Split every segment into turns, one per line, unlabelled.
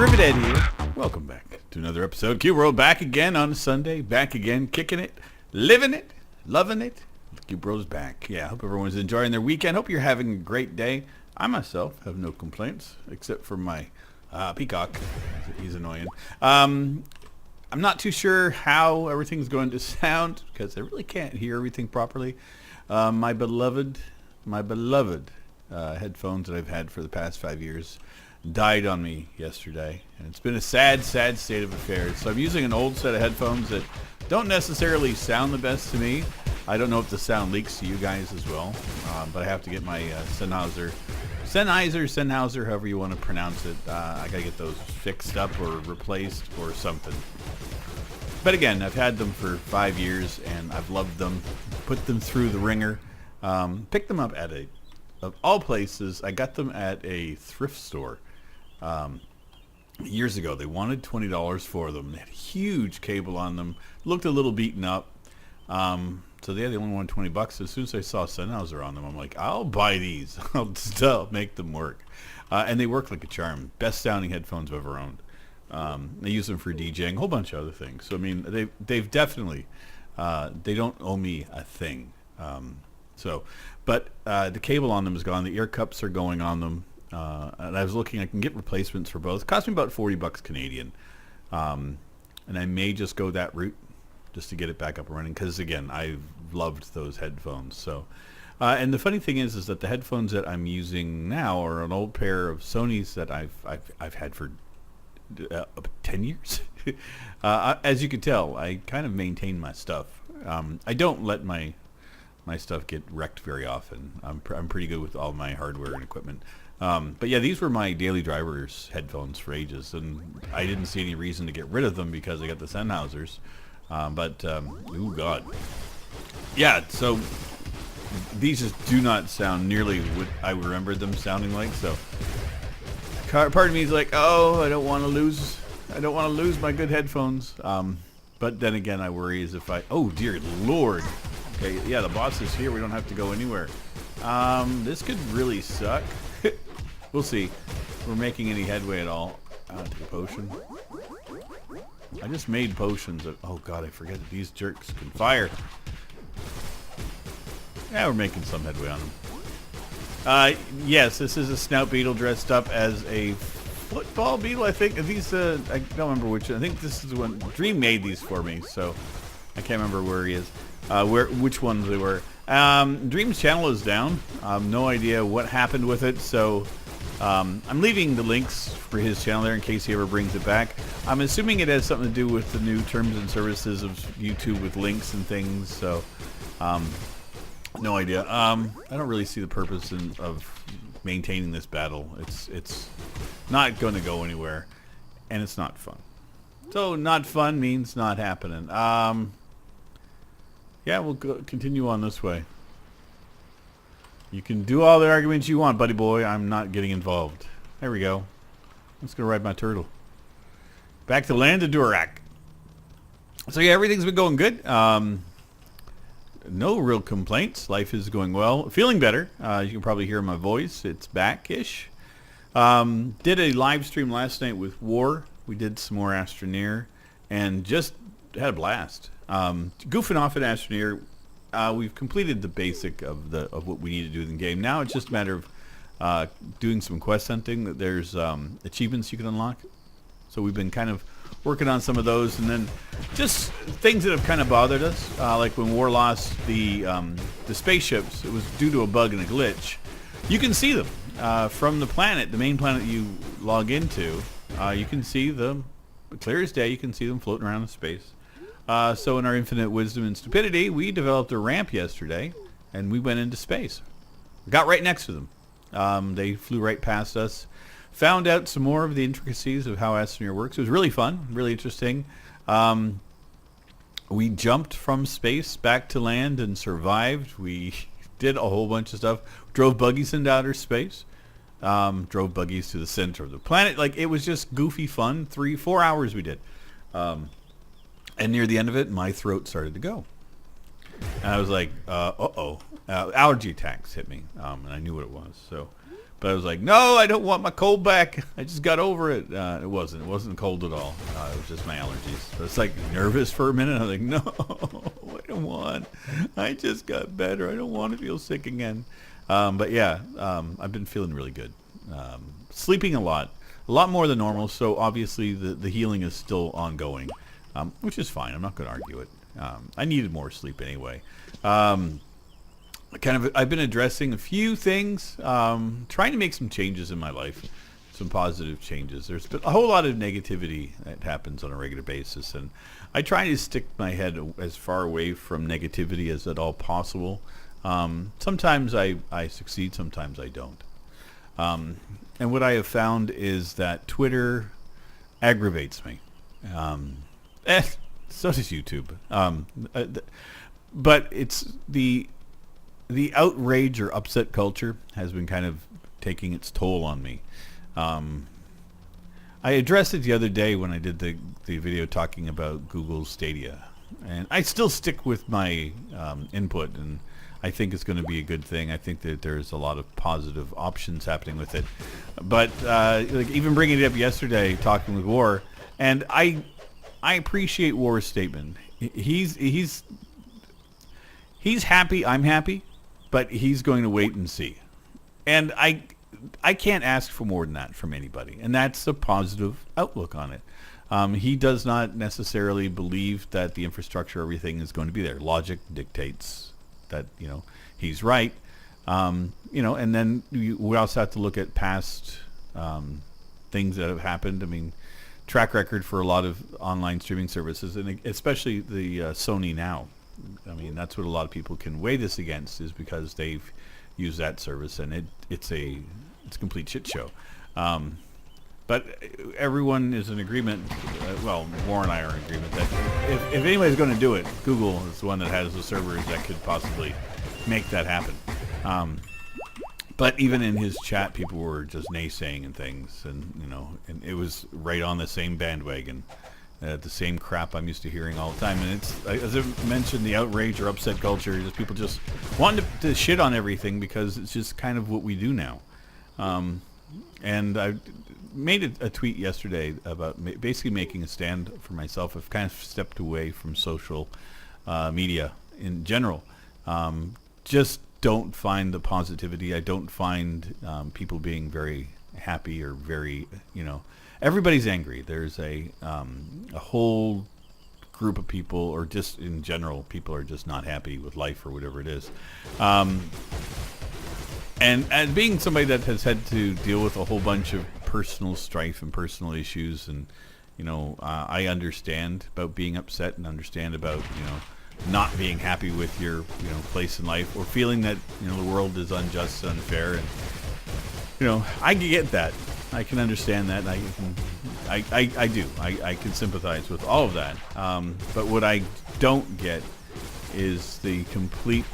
Rivet here. Welcome back to another episode. Cube World back again on a Sunday. Back again, kicking it, living it, loving it. Cube World's back. Yeah, hope everyone's enjoying their weekend. Hope you're having a great day. I myself have no complaints except for my peacock. He's annoying. I'm not too sure how everything's going to sound because I really can't hear everything properly. My beloved headphones that I've had for the past 5 years died on me yesterday, and it's been a sad state of affairs. So I'm using an old set of headphones that don't necessarily sound the best to me. I don't know if the sound leaks to you guys as well, but I have to get my Sennheiser, however you want to pronounce it. I gotta get those fixed up or replaced or something. But again, I've had them for 5 years and I've loved them. Put them through the ringer. Picked them up at of all places, I got them at a thrift store years ago. They wanted $20 for them. They had a huge cable on them. Looked a little beaten up. So they only wanted $20. As soon as I saw Sennheiser on them, I'm like, I'll buy these. I'll make them work. And they work like a charm. Best sounding headphones I've ever owned. I use them for DJing, a whole bunch of other things. So I mean, they've definitely they don't owe me a thing. But the cable on them is gone. The ear cups are going on them. And I was looking, I can get replacements for both. It cost me about $40 Canadian. And I may just go that route just to get it back up and running. Because again, I've loved those headphones. So, and the funny thing is that the headphones that I'm using now are an old pair of Sony's that I've had for 10 years. As you can tell, I kind of maintain my stuff. I don't let my stuff get wrecked very often. I'm pretty good with all my hardware and equipment. But yeah, these were my daily driver's headphones for ages, and I didn't see any reason to get rid of them because I got the Sennheisers. Oh god. Yeah, so these just do not sound nearly what I remembered them sounding like. So part of me is like, oh, I don't want to lose my good headphones. But then again, I worry as if oh dear Lord. Okay, yeah, the boss is here. We don't have to go anywhere. This could really suck. We'll see if we're making any headway at all. Take a potion. I just made potions. Oh god, I forget that these jerks can fire. Yeah, we're making some headway on them. Yes, this is a snout beetle dressed up as a football beetle, I think. These, I don't remember which. I think this is one. Dream made these for me, so I can't remember where he is. Which ones they were. Dream's channel is down. No idea what happened with it, so I'm leaving the links for his channel there in case he ever brings it back. I'm assuming it has something to do with the new terms and services of YouTube with links and things, so no idea. I don't really see the purpose of maintaining this battle. It's not going to go anywhere, and it's not fun. So not fun means not happening. Yeah, we'll continue on this way. You can do all the arguments you want, buddy boy. I'm not getting involved. There we go. Let's go ride my turtle. Back to land of Durak. So yeah, everything's been going good. No real complaints. Life is going well. Feeling better. You can probably hear my voice. It's back-ish. Did a live stream last night with War. We did some more Astroneer and just had a blast. Goofing off at Astroneer, we've completed the basic of what we need to do in the game. Now it's just a matter of doing some quest hunting. There's achievements you can unlock. So we've been kind of working on some of those, and then just things that have kind of bothered us, like when War lost the spaceships. It was due to a bug and a glitch. You can see them from the planet, the main planet you log into. You can see them clear as day. You can see them floating around in space. So in our infinite wisdom and stupidity, we developed a ramp yesterday, and we went into space. Got right next to them. They flew right past us. Found out some more of the intricacies of how Astroneer works. It was really fun, really interesting. We jumped from space back to land and survived. We did a whole bunch of stuff. Drove buggies into outer space. Drove buggies to the center of the planet. Like, it was just goofy fun. 3-4 hours we did. And near the end of it, my throat started to go. And I was like, allergy attacks hit me. And I knew what it was. So But I was like, no, I don't want my cold back. I just got over it. It wasn't cold at all. It was just my allergies. So it's like nervous for a minute. I was like, no, I don't want. I just got better. I don't want to feel sick again. But yeah, I've been feeling really good. Sleeping a lot more than normal. So obviously the healing is still ongoing, which is fine. I'm not going to argue it. I needed more sleep anyway. I've been addressing a few things, trying to make some changes in my life, some positive changes. There's been a whole lot of negativity that happens on a regular basis, and I try to stick my head as far away from negativity as at all possible. Sometimes I succeed, sometimes I don't. And what I have found is that Twitter aggravates me. So does YouTube. But it's the outrage or upset culture has been kind of taking its toll on me. I addressed it the other day when I did the video talking about Google Stadia. And I still stick with my input, and I think it's going to be a good thing. I think that there's a lot of positive options happening with it. But even bringing it up yesterday, talking with War, and I appreciate War's statement. He's happy, I'm happy, but he's going to wait and see. And I can't ask for more than that from anybody, and that's a positive outlook on it. He does not necessarily believe that the infrastructure, everything is going to be there. Logic dictates that, he's right. And then we also have to look at past things that have happened. I mean, track record for a lot of online streaming services, and especially the Sony Now. I mean, that's what a lot of people can weigh this against, is because they've used that service, and it's a complete shit show. But everyone is in agreement. Warren and I are in agreement that if anybody's going to do it, Google is the one that has the servers that could possibly make that happen. But even in his chat, people were just naysaying and things, and it was right on the same bandwagon. The same crap I'm used to hearing all the time. And it's, as I mentioned, the outrage or upset culture, just people just wanting to shit on everything because it's just kind of what we do now. And I made a tweet yesterday about basically making a stand for myself. I've kind of stepped away from social media in general. Just don't find the positivity. I don't find people being very happy or very, everybody's angry. There's a whole group of people, or just in general, people are just not happy with life or whatever it is. And being somebody that has had to deal with a whole bunch of personal strife and personal issues, and I understand about being upset and understand about not being happy with your place in life, or feeling that the world is unjust and unfair, and I get that. I can understand that. I do. I can sympathize with all of that. But what I don't get is the complete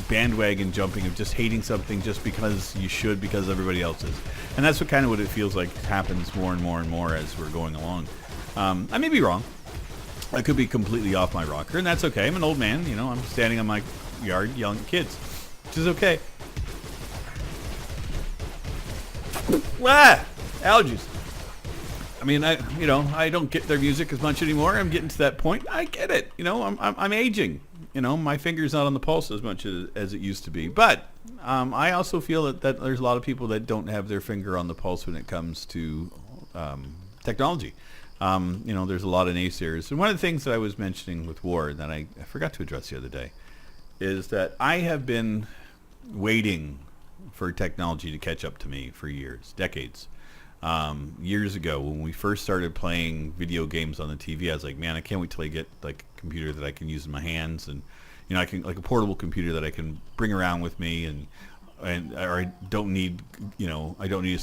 bandwagon jumping of just hating something just because you should, because everybody else is. And that's what it feels like happens more and more and more as we're going along. I may be wrong. I could be completely off my rocker, and that's okay. I'm an old man. I'm standing on my yard yelling at kids, which is okay. Allergies. I mean, I don't get their music as much anymore. I'm getting to that point. I get it. I'm aging. My finger's not on the pulse as much as it used to be. But I also feel that there's a lot of people that don't have their finger on the pulse when it comes to technology. There's a lot of naysayers. And one of the things that I was mentioning with War that I forgot to address the other day is that I have been waiting for technology to catch up to me for years, decades. Years ago, when we first started playing video games on the TV, I was like, man, I can't wait till I get like a computer that I can use in my hands, and I can, like, a portable computer that I can bring around with me, or I don't need, I don't need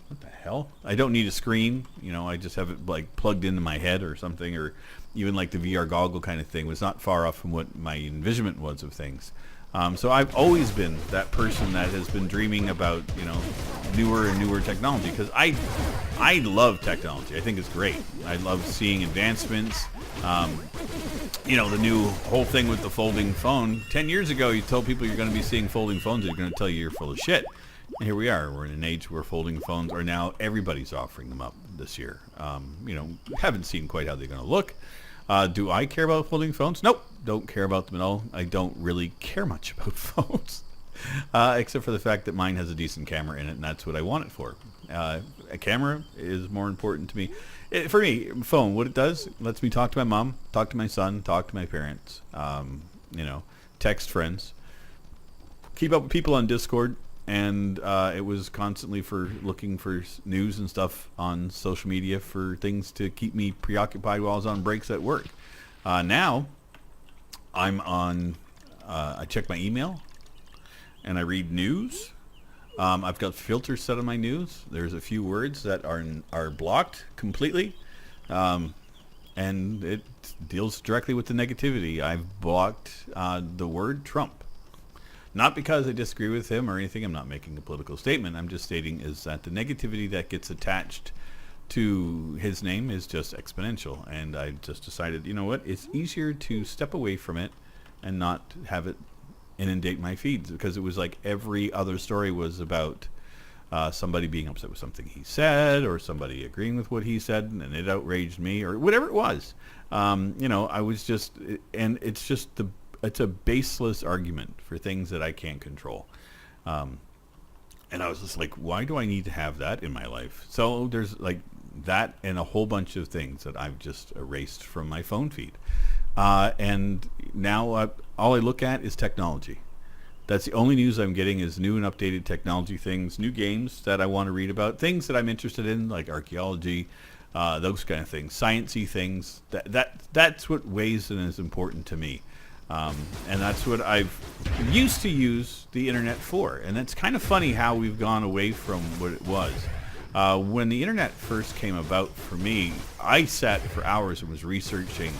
what the hell? I don't need a screen. I just have it like plugged into my head or something, or even like the VR goggle kind of thing was not far off from what my envisionment was of things. So I've always been that person that has been dreaming about, newer and newer technology, because I love technology. I think it's great. I love seeing advancements. you know, the new whole thing with the folding phone. 10 years ago, you told people you're going to be seeing folding phones, and they're going to tell you you're full of shit. And here we are. We're in an age where folding phones are now, everybody's offering them up this year. You know, haven't seen quite how they're going to look. Do I care about folding phones? Nope. Don't care about them at all. I don't really care much about phones. Except for the fact that mine has a decent camera in it, and that's what I want it for. A camera is more important to me. For me, phone, what it does, lets me talk to my mom, talk to my son, talk to my parents, you know, text friends, keep up with people on Discord, and it was constantly for looking for news and stuff on social media for things to keep me preoccupied while I was on breaks at work. Now, I'm on, I check my email, and I read news. I've got filters set on my news. There's a few words that are blocked completely, and it deals directly with the negativity. I've blocked the word Trump. Not because I disagree with him or anything. I'm not making a political statement. I'm just stating is that the negativity that gets attached to his name is just exponential. And I just decided, you know what? It's easier to step away from it and not have it inundate my feeds, because it was like every other story was about somebody being upset with something he said, or somebody agreeing with what he said, and it outraged me, or whatever it was. You know, I was just, and it's a baseless argument for things that I can't control. And I was just like, why do I need to have that in my life? So there's like that and a whole bunch of things that I've just erased from my phone feed. And now all I look at is technology. That's the only news I'm getting is new and updated technology things, new games that I want to read about, things that I'm interested in, like archaeology, those kind of things, sciencey things. That's what weighs and is important to me. And that's what I've used to use the internet for. And it's kind of funny how we've gone away from what it was. When the internet first came about for me, I sat for hours and was researching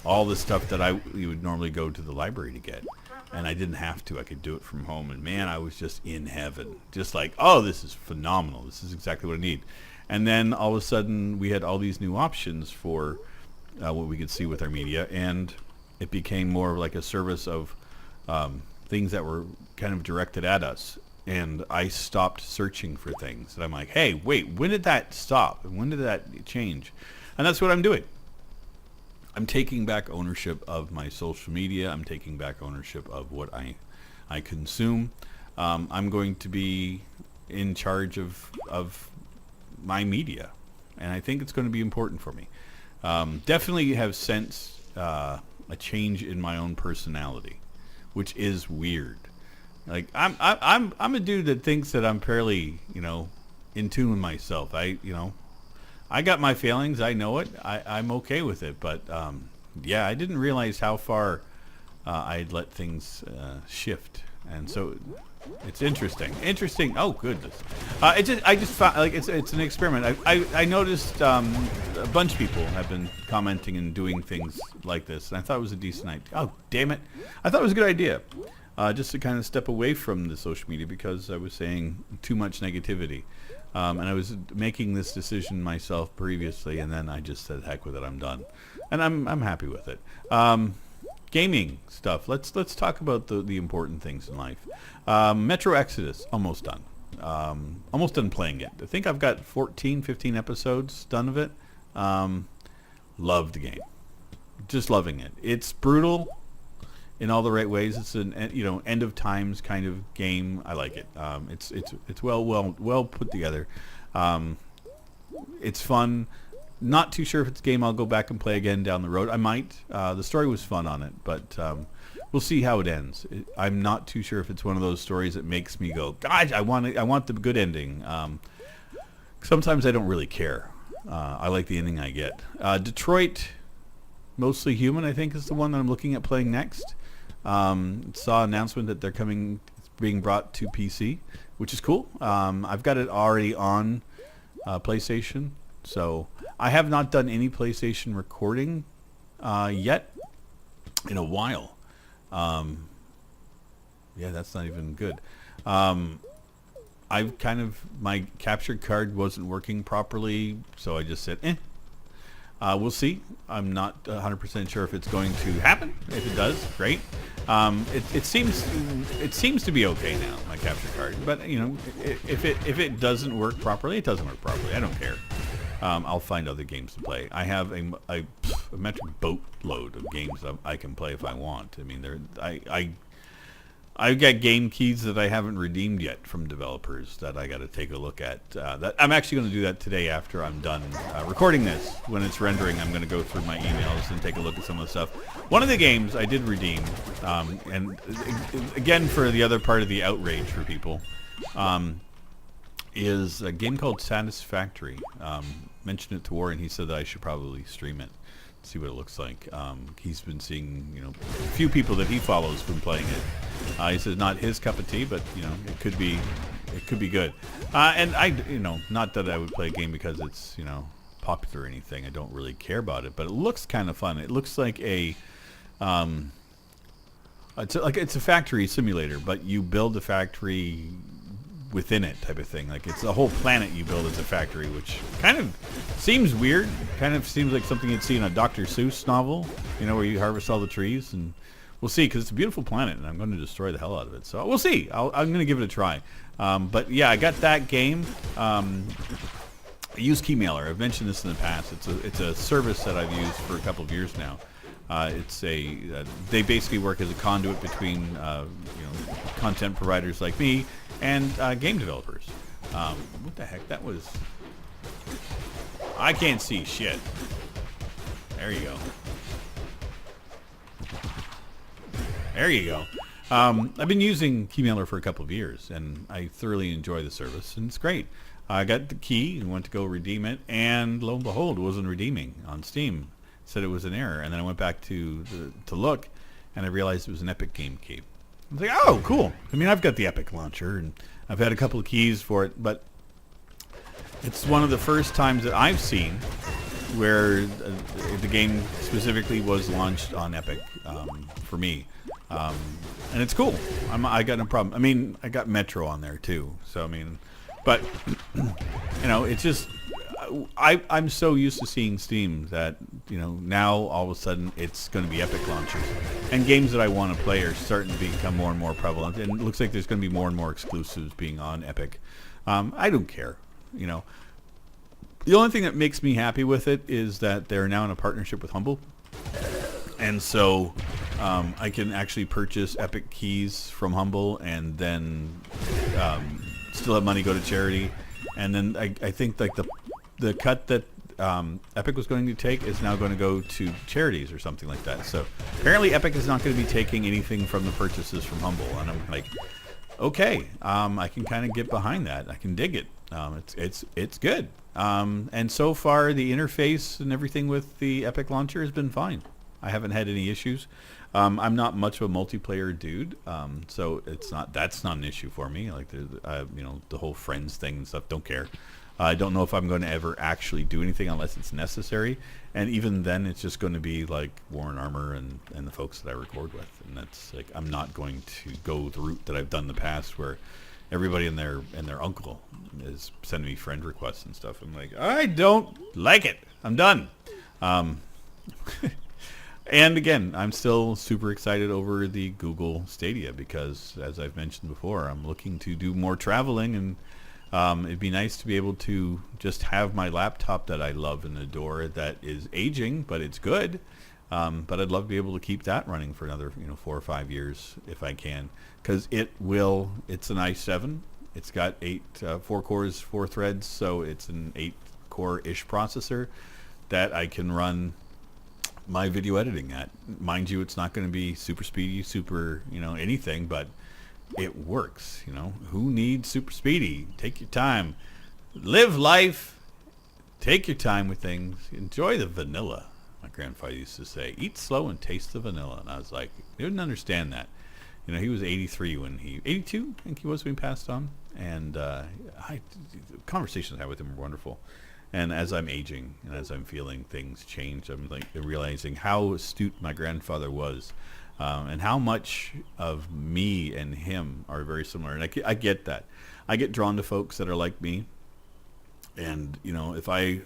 all the stuff that you would normally go to the library to get. And I didn't have to. I could do it from home. And man, I was just in heaven. Just like, oh, this is phenomenal. This is exactly what I need. And then all of a sudden we had all these new options for what we could see with our media. And it became more like a service of things that were kind of directed at us. And I stopped searching for things. And I'm like, hey, wait, when did that stop? And when did that change? And that's what I'm doing. I'm taking back ownership of my social media. I'm taking back ownership of what I consume. I'm going to be in charge of my media. And I think it's going to be important for me. Definitely have sensed a change in my own personality, which is weird. Like I'm a dude that thinks that I'm fairly, you know, in tune with myself. I got my feelings. I know it. I'm okay with it. But yeah, I didn't realize how far I'd let things shift, and so it's interesting. Interesting. Oh goodness. I just found like it's an experiment. I noticed a bunch of people have been commenting and doing things like this, and I thought it was a decent idea. Oh damn it! I thought it was a good idea. Just to kind of step away from the social media because I was saying too much negativity. And I was making this decision myself previously, and then I just said, heck with it, I'm done. And I'm happy with it. Gaming stuff. Let's talk about the important things in life. Metro Exodus, almost done. Almost done playing it. I think I've got 15 episodes done of it. Love the game. Just loving it. It's brutal in all the right ways. It's an end of times kind of game. I like it. It's well put together. It's fun. Not too sure if it's a game I'll go back and play again down the road. I might. The story was fun on it, but we'll see how it ends. I'm not too sure if it's one of those stories that makes me go, God, I want the good ending. Sometimes I don't really care. I like the ending I get. Detroit, Mostly Human, I think is the one that I'm looking at playing next. Saw an announcement that they're being brought to PC, which is cool. I've got it already on PlayStation, so I have not done any PlayStation recording yet in a while. Yeah, that's not even good. My capture card wasn't working properly, so I just said, We'll see. I'm not 100% sure if it's going to happen. If it does, great. It seems to be okay now, my capture card. But if it doesn't work properly, it doesn't work properly. I don't care. I'll find other games to play. I have a metric boatload of games that I can play if I want. I mean, I've got game keys that I haven't redeemed yet from developers that I got to take a look at. That I'm actually going to do that today after I'm done recording this. When it's rendering, I'm going to go through my emails and take a look at some of the stuff. One of the games I did redeem, and again for the other part of the outrage for people, is a game called Satisfactory. Mentioned it to Warren. He said that I should probably stream it, see what it looks like. He's been seeing, a few people that he follows been playing it. He says not his cup of tea, but it could be good. And I, not that I would play a game because it's popular or anything. I don't really care about it, but it looks kind of fun. It looks like it's a factory simulator, but you build the factory within it type of thing. Like it's a whole planet you build as a factory, which kind of seems weird. Kind of seems like something you'd see in a Dr. Seuss novel, where you harvest all the trees. And we'll see, because it's a beautiful planet, and I'm going to destroy the hell out of it. So we'll see. I'm going to give it a try. But yeah, I got that game. I use Keymailer. I've mentioned this in the past. It's a service that I've used for a couple of years now. They basically work as a conduit between content providers like me and game developers. What the heck? That was... I can't see shit. There you go. There you go. I've been using Keymailer for a couple of years, and I thoroughly enjoy the service, and it's great. I got the key and went to go redeem it, and lo and behold, it wasn't redeeming on Steam. It said it was an error, and then I went back to look, and I realized it was an Epic game key. I was like, oh, cool. I mean, I've got the Epic launcher, and I've had a couple of keys for it, but it's one of the first times that I've seen where the game specifically was launched on Epic for me. And it's cool. I got no problem. I mean, I got Metro on there too. So, I mean, but, it's just, I'm so used to seeing Steam that, now all of a sudden it's going to be Epic launchers. And games that I want to play are starting to become more and more prevalent. And it looks like there's going to be more and more exclusives being on Epic. I don't care, The only thing that makes me happy with it is that they're now in a partnership with Humble. And so I can actually purchase Epic keys from Humble and then still have money go to charity. And then I think like the cut that Epic was going to take is now going to go to charities or something like that. So apparently Epic is not going to be taking anything from the purchases from Humble. And I'm like, okay, I can kind of get behind that. I can dig it. It's good. And so far the interface and everything with the Epic launcher has been fine. I haven't had any issues. I'm not much of a multiplayer dude, so that's not an issue for me. Like the whole friends thing and stuff, don't care. I don't know if I'm going to ever actually do anything unless it's necessary, and even then, it's just going to be like Warren Armour and the folks that I record with, and that's like I'm not going to go the route that I've done in the past where everybody and their uncle is sending me friend requests and stuff. I'm like, I don't like it. I'm done. And again, I'm still super excited over the Google Stadia because, as I've mentioned before, I'm looking to do more traveling, and it'd be nice to be able to just have my laptop that I love and adore that is aging, but it's good. But I'd love to be able to keep that running for another 4 or 5 years if I can, because it's an i7. It's got 4 cores, 4 threads, so it's an 8-core-ish processor that I can run my video editing at. Mind you, it's not going to be super speedy, super, anything, but it works. Who needs super speedy? Take your time. Live life. Take your time with things. Enjoy the vanilla. My grandfather used to say, eat slow and taste the vanilla. And I was like, I didn't understand that. He was 83 when 82, I think he was when he passed on. And conversations I had with him were wonderful. And as I'm aging and as I'm feeling things change, I'm like realizing how astute my grandfather was, and how much of me and him are very similar. And I get that. I get drawn to folks that are like me. And if I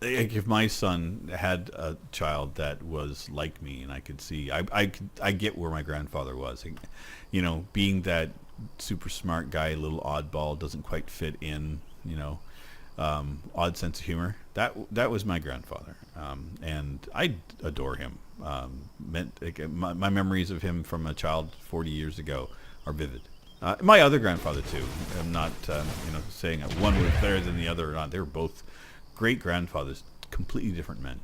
like if my son had a child that was like me, and I could see, I get where my grandfather was. You know, being that super smart guy, little oddball, doesn't quite fit in. You know, odd sense of humor. That was my grandfather, and I adore him. My memories of him from a child 40 years ago are vivid. My other grandfather too. I'm not, saying that one was better than the other or not. They were both great grandfathers, completely different men,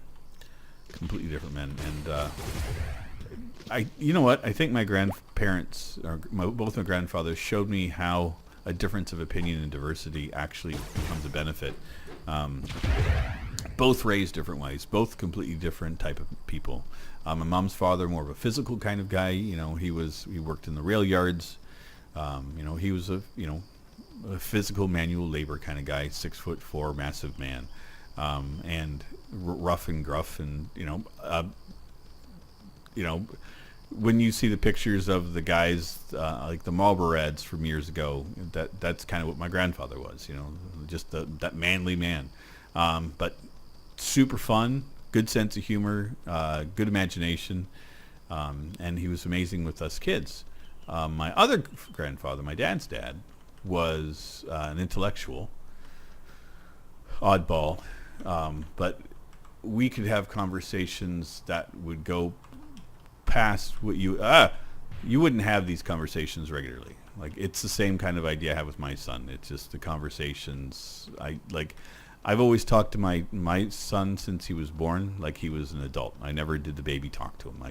and you know what? I think my grandparents, both my grandfathers, showed me how a difference of opinion and diversity actually becomes a benefit. Both raised different ways, both completely different type of people. My mom's father, more of a physical kind of guy. You know, he worked in the rail yards. He was a physical manual labor kind of guy, 6'4", massive man, and rough and gruff, and when you see the pictures of the guys like the Marlboro ads from years ago, that's kind of what my grandfather was. You know, just that manly man, but super fun, good sense of humor, good imagination, and he was amazing with us kids. My other grandfather, my dad's dad, was an intellectual, oddball, but we could have conversations that would go past what you wouldn't have these conversations regularly. Like, it's the same kind of idea I have with my son. It's just the conversations I've always talked to my son since he was born like he was an adult. I never did the baby talk to him.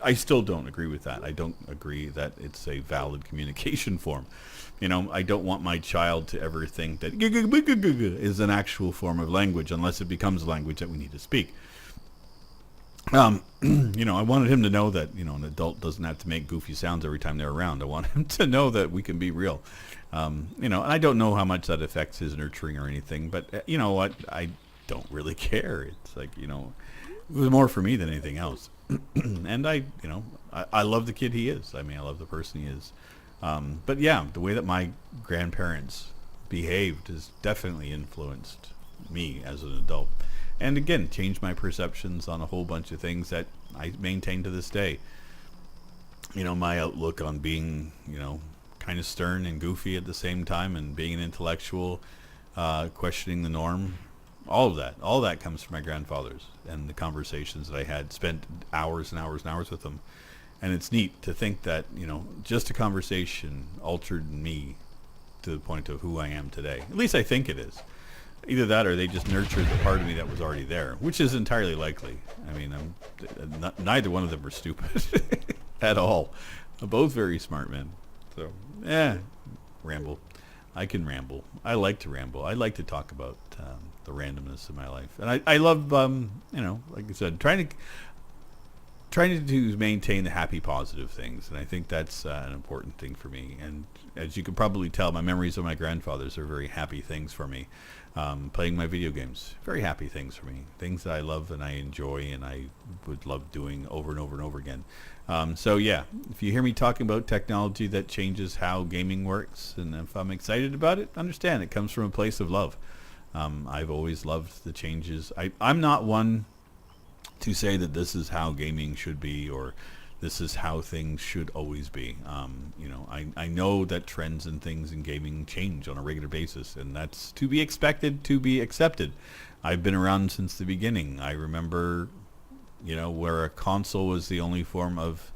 I still don't agree with that. I don't agree that it's a valid communication form. You know, I don't want my child to ever think that is an actual form of language unless it becomes a language that we need to speak. I wanted him to know that, an adult doesn't have to make goofy sounds every time they're around. I want him to know that we can be real. And I don't know how much that affects his nurturing or anything, but you know what? I don't really care. It's like, it was more for me than anything else. And I love the kid he is. I mean, I love the person he is. But yeah, the way that my grandparents behaved has definitely influenced me as an adult. And again, changed my perceptions on a whole bunch of things that I maintain to this day. My outlook on being, kind of stern and goofy at the same time, and being an intellectual, questioning the norm, all that comes from my grandfathers and the conversations that I had, spent hours and hours and hours with them. And it's neat to think that, just a conversation altered me to the point of who I am today. At least I think it is. Either that or they just nurtured the part of me that was already there, which is entirely likely. I mean, neither one of them were stupid at all. They're both very smart men. So, ramble. I can ramble. I like to ramble. I like to talk about the randomness of my life. And I love, like I said, trying to maintain the happy, positive things. And I think that's an important thing for me. And as you can probably tell, my memories of my grandfathers are very happy things for me. Playing my video games, very happy things for me. Things that I love and I enjoy and I would love doing over and over and over again. So yeah, if you hear me talking about technology that changes how gaming works, and if I'm excited about it, understand it comes from a place of love. I've always loved the changes. I'm not one to say that this is how gaming should be or this is how things should always be. I know that trends and things in gaming change on a regular basis, and that's to be expected, to be accepted. I've been around since the beginning. I remember, where a console was the only form of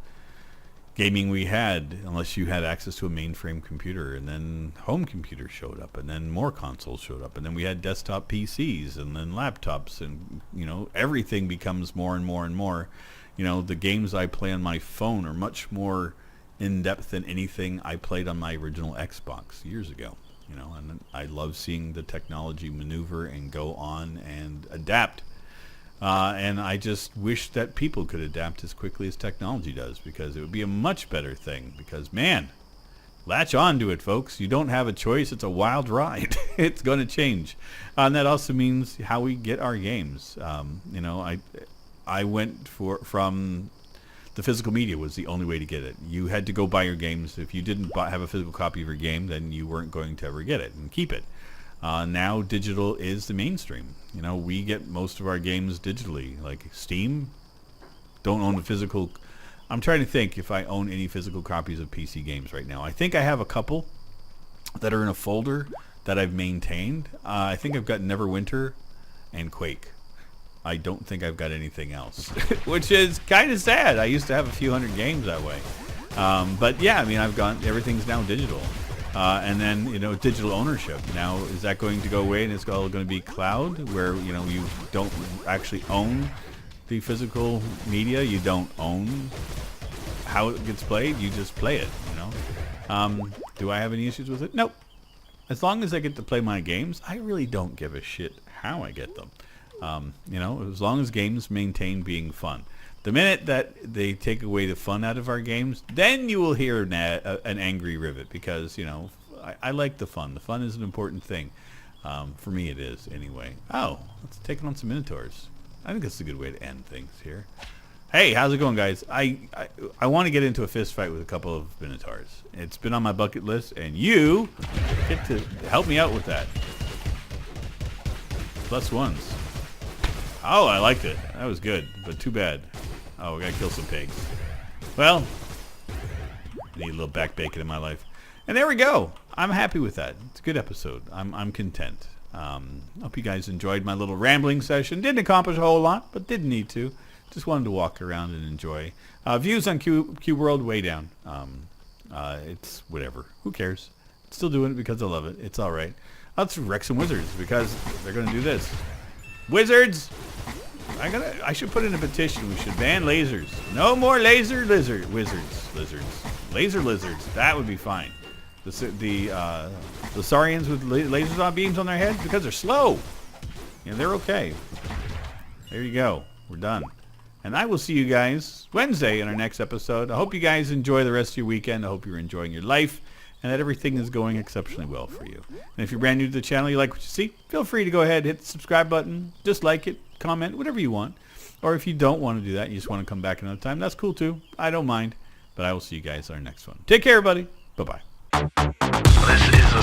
gaming we had, unless you had access to a mainframe computer, and then home computers showed up, and then more consoles showed up, and then we had desktop PCs, and then laptops, and everything becomes more and more and more. The games I play on my phone are much more in-depth than anything I played on my original Xbox years ago. And I love seeing the technology maneuver and go on and adapt. And I just wish that people could adapt as quickly as technology does, because it would be a much better thing. Because, man, latch on to it, folks. You don't have a choice. It's a wild ride. It's going to change. And that also means how we get our games. I went from the physical media was the only way to get it. You had to go buy your games. If you didn't have a physical copy of your game, then you weren't going to ever get it and keep it. Now digital is the mainstream. You know, we get most of our games digitally. Like Steam, don't own a physical. I'm trying to think if I own any physical copies of PC games right now. I think I have a couple that are in a folder that I've maintained. I think I've got Neverwinter and Quake. I don't think I've got anything else, which is kind of sad. I used to have a few hundred games that way. But yeah, I mean, everything's now digital. And then, you know, digital ownership. Now, is that going to go away and it's all going to be cloud where, you know, you don't actually own the physical media? You don't own how it gets played. You just play it, you know? Do I have any issues with it? Nope. As long as I get to play my games, I really don't give a shit how I get them. You know, as long as games maintain being fun. The minute that they take away the fun out of our games, then you will hear an angry Rivet because, you know, I like the fun. The fun is an important thing. For me it is, anyway. Oh, let's take on some Minotaurs. I think that's a good way to end things here. Hey, how's it going, guys? I want to get into a fist fight with a couple of Minotaurs. It's been on my bucket list, and you get to help me out with that. +1s. Oh, I liked it. That was good, but too bad. Oh, we gotta kill some pigs. Well, I need a little back bacon in my life. And there we go. I'm happy with that. It's a good episode. I'm content. Hope you guys enjoyed my little rambling session. Didn't accomplish a whole lot, but didn't need to. Just wanted to walk around and enjoy. Views on Cube World way down. It's whatever. Who cares? Still doing it because I love it. It's all right. Let's wreck some wizards because they're gonna do this. Wizards! I should put in a petition. We should ban lasers. No more laser lizards. Laser lizards. That would be fine. The Saurians with lasers on beams on their heads because they're slow. And they're okay. There you go. We're done. And I will see you guys Wednesday in our next episode. I hope you guys enjoy the rest of your weekend. I hope you're enjoying your life and that everything is going exceptionally well for you. And if you're brand new to the channel, you like what you see, feel free to go ahead, hit the subscribe button, dislike it, comment, whatever you want. Or if you don't want to do that, and you just want to come back another time, that's cool too. I don't mind. But I will see you guys on our next one. Take care, everybody. Bye-bye.
This is a